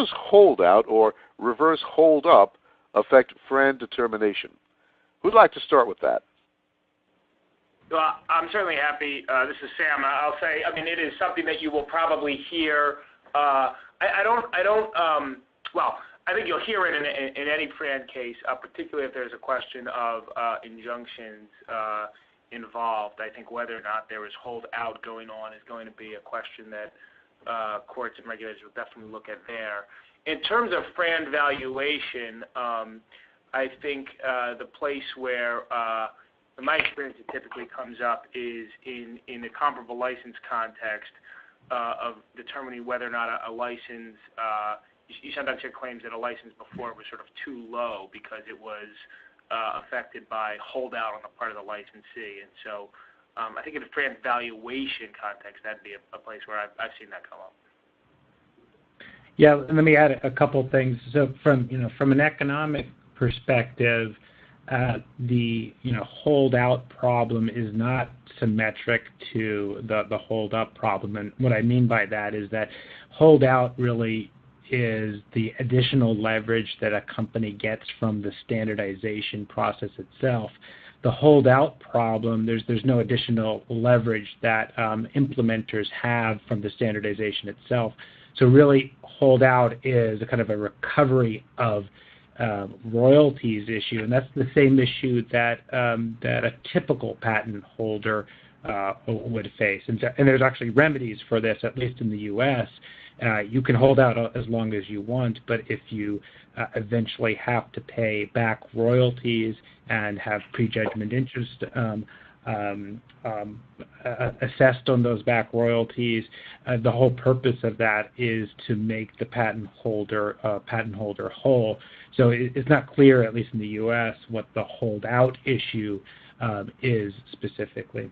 does holdout or reverse hold-up affect FRAND determination? Who'd like to start with that? Well, I'm certainly happy. This is Sam. I'll say, I mean, it is something that you will probably hear. I think you'll hear it in any FRAND case, particularly if there's a question of injunctions involved. I think whether or not there is holdout going on is going to be a question that courts and regulators will definitely look at there. In terms of FRAND valuation, I think the place where, in my experience, it typically comes up is in the comparable license context of determining whether or not a license, you sometimes hear claims that a license before was sort of too low because it was affected by holdout on the part of the licensee. And so I think in the FRAND valuation context, that'd be a place where I've seen that come up. Yeah, let me add a couple things. So from an economic perspective, the holdout problem is not symmetric to the hold-up problem. And what I mean by that is that holdout really is the additional leverage that a company gets from the standardization process itself. The holdout problem, there's no additional leverage that implementers have from the standardization itself. So really, holdout is a kind of a recovery of royalties issue, and that's the same issue that a typical patent holder would face. And there's actually remedies for this, at least in the U.S. You can hold out as long as you want, but if you eventually have to pay back royalties and have prejudgment interest assessed on those back royalties, the whole purpose of that is to make the patent holder whole. So it's not clear, at least in the U.S., what the holdout issue is specifically.